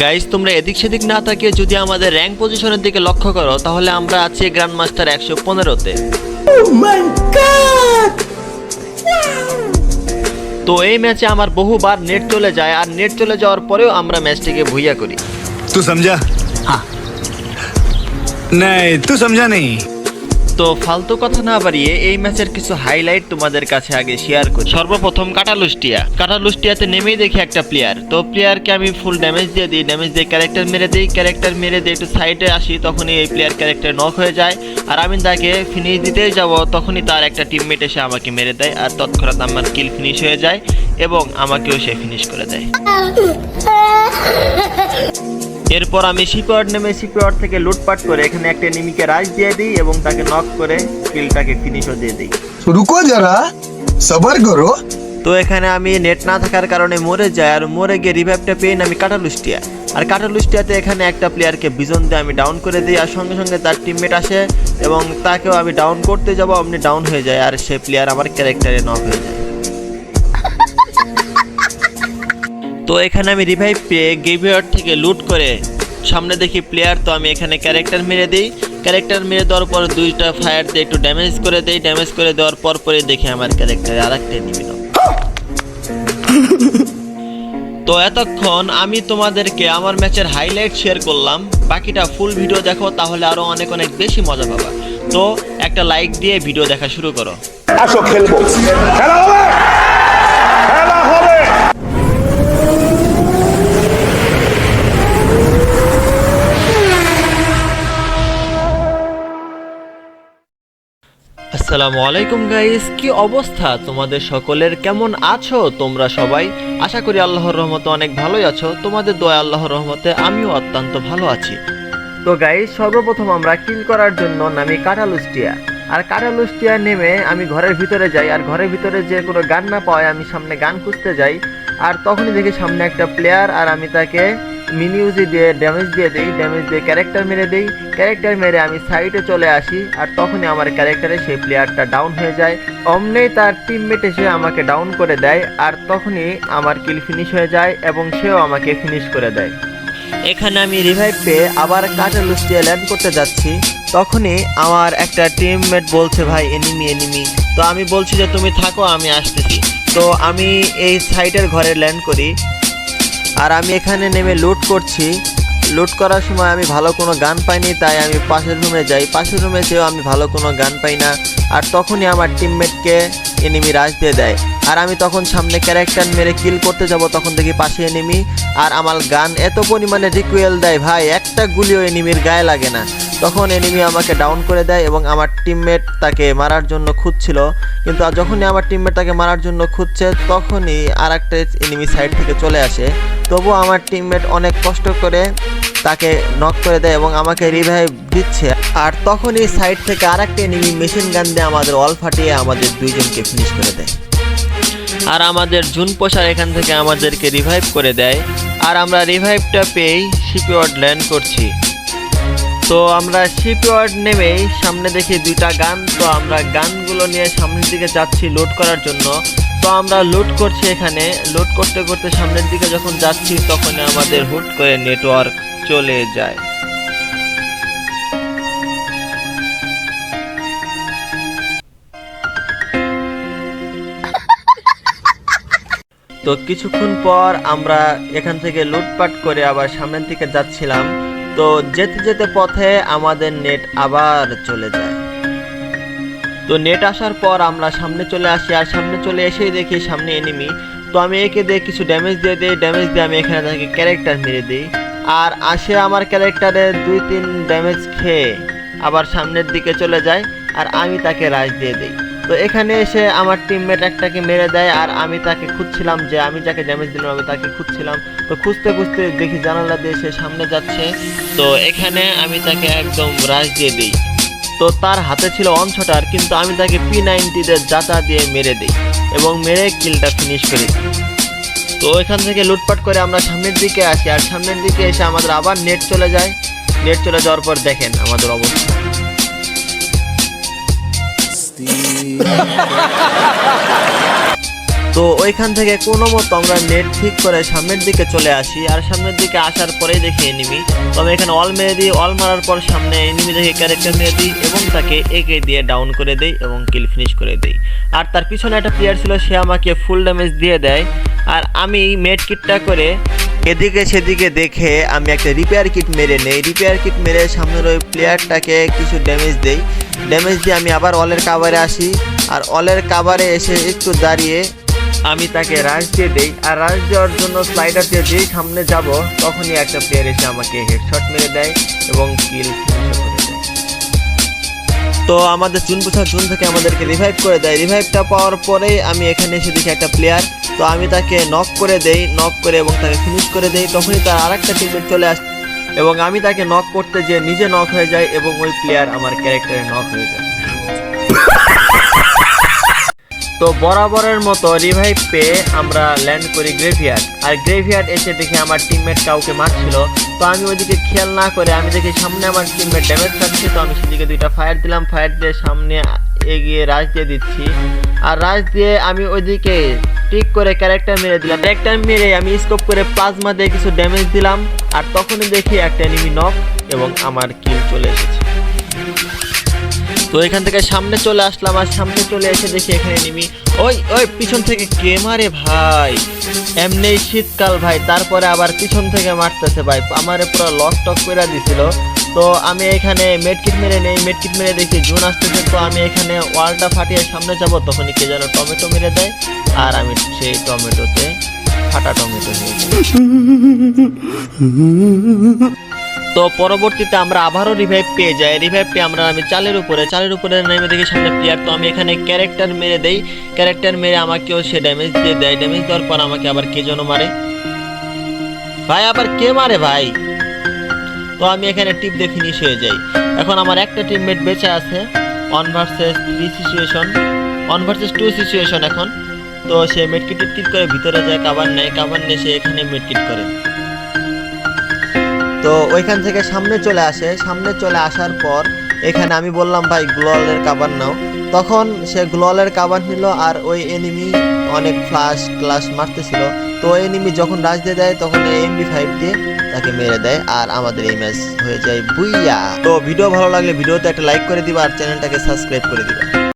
Guys, তোমরা এদিক সেদিক না তাকিয়ে যদি আমাদের র্যাঙ্ক পজিশনের দিকে লক্ষ্য করো তাহলে আমরা আছি গ্র্যান্ড মাস্টার 115তে। তো এই ম্যাচে আমার বহুবার নেট চলে যায়, আর নেট চলে যাওয়ার পরেও আমরা ম্যাচটিকে ভুইয়া করি। तू समझा? हाँ। नहीं, तू समझा नहीं। তো ফালতু কথা না বাড়িয়ে এই ম্যাচের কিছু হাইলাইট তোমাদের কাছে আগে শেয়ার করি। সর্বপ্রথম কাটালুস্টিয়াতে নেমেই দেখি একটা প্লেয়ার। তো প্লেয়ারকে আমি ফুল ড্যামেজ দিয়ে দিই, ড্যামেজ দিয়ে ক্যারেক্টার মেরে দিই একটু সাইডে আসি, তখনই এই প্লেয়ার ক্যারেক্টার নক হয়ে যায়। আর আমি তাকে ফিনিশ দিতেই যাব, তখনই তার একটা টিমমেট এসে আমাকে মেরে দেয়, আর তৎক্ষণাৎ আমার কিল ফিনিশ হয়ে যায় এবং আমাকেও সে ফিনিশ করে দেয়। এরপর আমি শিপওয়ার্ড নেমে শিপওয়ার্ড থেকে লুটপাট করে এখানে একটা এনিমিকে রাশ দিয়ে দিই এবং তাকে নক করে কিলটাকে ফিনিশও দিয়ে দিই। রুকো যারা, সবার করো। তো এখানে আমি নেট না থাকার কারণে মরে যাই, আর মরে গিয়ে রিভাইভটা পেয়ে আমি কাটালুস্টিয়া। আর কাটালুস্টিয়াতে এখানে একটা প্লেয়ারকে বিজন দিয়ে আমি ডাউন করে দিই, আর সঙ্গে সঙ্গে তার টিমমেট আসে এবং তাকেও আমি ডাউন করতে যাব, আপনি ডাউন হয়ে যায়, আর সে প্লেয়ার আমার ক্যারেক্টারে নক হয়ে যায়। তো এখানে আমি রিভাইভ পেয়ে গ্রেভইয়ার্ড থেকে লুট করে সামনে দেখি প্লেয়ার, তো আমি এখানে ক্যারেক্টার মেরে দিই। ক্যারেক্টার মেরে দেওয়ার পর দুইটা ফায়ার দিয়ে একটু ড্যামেজ করে দেই, ড্যামেজ করে দেওয়ার পরে দেখি আমার ক্যারেক্টারে আরেকটা এনিমি নক। তো এতক্ষণ আমি তোমাদেরকে আমার ম্যাচের হাইলাইট শেয়ার করলাম, বাকিটা ফুল ভিডিও দেখো তাহলে আরো অনেক অনেক বেশি মজা পাবা। তো একটা লাইক দিয়ে ভিডিও দেখা শুরু করো। আসো খেলবো, খেলা হবে, খেলা হবে। আসসালামু আলাইকুম গাইস, কি অবস্থা তোমাদের সকলের? কেমন আছো তোমরা সবাই? আশা করি আল্লাহর রহমতে অনেক ভালোই আছো। তোমাদের দোয়া আল্লাহর রহমতে আমিও অত্যন্ত ভালো আছি। তো গাইস, সর্বপ্রথম আমরা কিল করার জন্য নামি কাটালুস্টিয়া। আর কাটালুস্টিয়া নেমে আমি ঘরের ভিতরে যাই, আর ঘরের ভিতরে যে কোনো গান না পাওয়ায় আমি সামনে গান খুঁজতে যাই। আর তখনই দেখি সামনে একটা প্লেয়ার, আর আমি তাকে মিনি ইউজি দিয়ে ড্যামেজ দিয়ে দিই, ড্যামেজ দিয়ে ক্যারেক্টার মেরে আমি সাইডে চলে আসি। আর তখনই আমার ক্যারেক্টারে সেই প্লেয়ারটা ডাউন হয়ে যায়। অমনেই তার টিমমেট এসে আমাকে ডাউন করে দেয়, আর তখনই আমার কিল ফিনিশ হয়ে যায় এবং সেও আমাকে ফিনিশ করে দেয়। এখানে আমি রিভাইভ পেয়ে আবার কাটালুস্টিয়া ল্যান্ড করতে যাচ্ছি, তখনই আমার একটা টিমমেট বলছে ভাই এনিমি। তো আমি বলছি যে তুমি থাকো, আমি আসতেছি। তো আমি এই সাইডের ঘরে ল্যান্ড করি, আর আমি এখানে নেমে লুট করছি। লুট করার সময় আমি ভালো কোনো গান পাইনি, তাই আমি পাশের রুমে যাই। পাশের রুমে যেও আমি ভালো কোনো গান পাই না, আর তখনই আমার টিমমেটকে এনিমি রাশ দিয়ে দেয়। আর আমি তখন সামনে ক্যারেক্টার মেরে কিল করতে যাব, তখন দেখি পাশে এনিমি, আর আমার গান এত পরিমাণে রিকুয়েল দেয় ভাই, একটা গুলিও এনিমির গায়ে লাগে না। তখন এনিমি আমাকে ডাউন করে দেয় এবং আমার টিমমেট তাকে মারার জন্য খুঁজছিল, কিন্তু যখনই আমার টিমমেট তাকে মারার জন্য খুঁজছে তখনই আর একটা এনিমি সাইড থেকে চলে আসে। তবু আমার টিমমেট অনেক কষ্ট করে তাকে নক করে দেয় এবং আমাকে রিভাইভ দিচ্ছে। আর তখনই সাইড থেকে আরেকটা এনিমি মেশিন গান দিয়ে আমাদের অল ফাটিয়ে আমাদের দুইজনকে ফিনিশ করে দেয়। আর আমাদের জুন পোষার এখান থেকে আমাদেরকে রিভাইভ করে দেয়, আর আমরা রিভাইভটা পেয়েই শিপইয়ার্ড ল্যান্ড করছি। তো আমরা শিপইয়ার্ড নেমেই সামনে দেখি দুইটা গান, তো আমরা গানগুলো নিয়ে সামনের দিকে যাচ্ছি লুট করার জন্য। তো আমরা লুট করছি, এখানে লুট করতে করতে সামনের দিকে যখন যাচ্ছি তখন আমাদের হুট করে নেটওয়ার্ক চলে যায়। তো কিছুক্ষণ পর আমরা এখান থেকে লুটপাট করে আবার সামনের দিকে যাচ্ছিলাম। তো যেতে যেতে পথে আমাদের নেট আবার চলে যায়। তো নেট আসার পর আমরা সামনে চলে আসি, আর সামনে চলে এসেই দেখি সামনে এনিমি। তো আমি একে দিয়ে কিছু ড্যামেজ দিয়ে দিই, ড্যামেজ দিয়ে আমি এখানে তাকে ক্যারেক্টার মেরে দিই, আর আসে আমার ক্যারেক্টারে 2-3 ড্যামেজ খেয়ে আবার সামনের দিকে চলে যায়, আর আমি তাকে রাশ দিয়ে দিই। তো এখানে এসে আমার টিমমেট একটাকে মেরে দেয়, আর আমি তাকে খুঁজছিলাম, যে আমি যাকে ড্যামেজ দিলাম আমি তাকে খুঁজছিলাম। তো খুঁজতে খুঁজতে দেখি জানালা দিয়ে সে সামনে যাচ্ছে। তো এখানে আমি তাকে একদম রাশ দিয়ে দিই। তো তার হাতে ছিল অন শটার, কিন্তু আমি তাকে P90 দিয়ে জাতা দিয়ে মেরে দিই এবং মেরে কিলটা ফিনিশ করে দিই। তো এখান থেকে লুটপাট করে আমরা সামনের দিকে আসি, আর সামনের দিকে এসে আমাদের আবার নেট চলে যায়। নেট চলে যাওয়ার পর দেখেন আমাদের অবস্থা। তো ওইখান থেকে কোনো মতো আমরা নেট ঠিক করে সামনের দিকে চলে আসি, আর সামনের দিকে আসার পরেই দেখি এনিমি। তো আমি এখানে অল মেরে দিই, অল মারার পর সামনে এনিমি দেখে ক্যারেক্টার মেরে দিই এবং তাকে একে দিয়ে ডাউন করে দেই এবং কিল ফিনিশ করে দেই। আর তার পিছনে একটা প্লেয়ার ছিল, সে আমাকে ফুল ড্যামেজ দিয়ে দেয়। আর আমি মেড কিটটা করে এদিকে সেদিকে দেখে আমি একটা রিপেয়ার কিট মেরে নেই। রিপেয়ার কিট মেরে সামনের ওই প্লেয়ারটাকে কিছু ড্যামেজ দেই। ড্যামেজ দিয়ে আমি আবার অলের কাভারে আসি, আর অলের কাভারে এসে একটু দাঁড়িয়ে আমি তাকে রাশ দিয়ে দেই। আর রাশ দেওয়ার জন্য স্লাইডার দিয়ে যেই সামনে যাব তখনই একটা প্লেয়ার এসে আমাকে হেডশট মেরে দেয় এবং কিল ফিনিশ করে দেয়। তো আমাদের জুন থেকে আমাদেরকে রিভাইভ করে দেয়। রিভাইভটা পাওয়ার পরেই আমি এখানে এসে দেখি একটা প্লেয়ার, তো আমি তাকে নক করে দেই, নক করে এবং তাকে ফিনিশ করে দেই। তখনই তার আরেকটা টিমমেট চলে আসে এবং আমি তাকে নক করতে যে নিজে নক হয়ে যায় এবং ওই প্লেয়ার আমার ক্যারেক্টারে নক হয়ে যায়। তো বরাবরের মতো রিভাইভ পেয়ে আমরা ল্যান্ড করি গ্রেভিয়ার্ড। আর গ্রেভিয়ার্ড এসে দেখি আমার টিমমেট কাউকে মারছিল, তো আমি ওইদিকে খেয়াল না করে আমি দেখি সামনে আমার টিমমেট ড্যামেজ খাচ্ছে, তো আমি সেদিকে দুইটা ফায়ার দিলাম। ফায়ার দিয়ে সামনে এগিয়ে রাশ দিয়ে দিচ্ছি, আর রাশ দিয়ে আমি ওইদিকে টিক করে ক্যারেক্টার মেরে দিলাম। ক্যারেক্টার মেরে আমি স্কোপ করে প্লাজমা দিয়ে কিছু ড্যামেজ দিলাম, আর তখনই দেখি একটা এনিমি নক এবং আমার কিল চলে এসেছে। তো এখান থেকে সামনে চলে আসলাম, আর সামনে চলে এসে দেখি এখানে এনিমি। ওই ওই পিছন থেকে কে মারে ভাই, এমনি শীতকাল ভাই, তারপরে আবার পিছন থেকে মারতেছে ভাই, আমারে পুরো লক টক করে দিছিল। তো আমি এখানে মেডকিট মেরে নেই, মেডকিট মেরে দেখি জুন আসতেছে, তো আমি এখানে ওয়ালটা ফাটিয়ে সামনে যাব, তখনই কে যেন টমেটো মেরে দেয়, আর আমি সেই টমেটোতে ফাটা টমেটো হয়ে যাই। তো পরবর্তীতে আমরা আবারও রিভাইভ পেয়ে যাই। রিভাইভ পেয়ে আমরা আমি চালের উপরে নেমে দেখি সামনে প্লেয়ার, তো আমি এখানে ক্যারেক্টার মেরে দেই। ক্যারেক্টার মেরে আমাকেও সে ড্যামেজ দিয়ে দেয়। ড্যামেজ দেওয়ার পর আমাকে আবার কে যেন মারে ভাই, আবার কে মারে ভাই। তো আমি এখানে টিপ দিয়ে ফিনিশ হয়ে যাই। এখন আমার একটা টিমমেট বেঁচে আছে, 1 ভার্সেস 2 সিচুয়েশন এখন। তো সে মেডকিট করে ভিতরে যায়, কাভার নেয়, কাভার নিয়ে সে এখানে মেডকিট করে। তো ওইখান থেকে সামনে চলে আসে, সামনে চলে আসার পর এখানে আমি বললাম ভাই গ্লোয়ালের কাভার নাও, তখন সে গ্লোয়ালের কাভার নিল। আর ওই এনিমি অনেক ফ্লাশ ক্লাশ মারতেছিল, তো ওই এনিমি যখন রাশ দিয়ে দেয় তখন MP5 দিয়ে তাকে মেরে দেয়, আর আমাদের এই ম্যাচ হয়ে যায় বুইয়া। তো ভিডিও ভালো লাগলে ভিডিওতে একটা লাইক করে দিবা, আর চ্যানেলটাকে সাবস্ক্রাইব করে দিবা।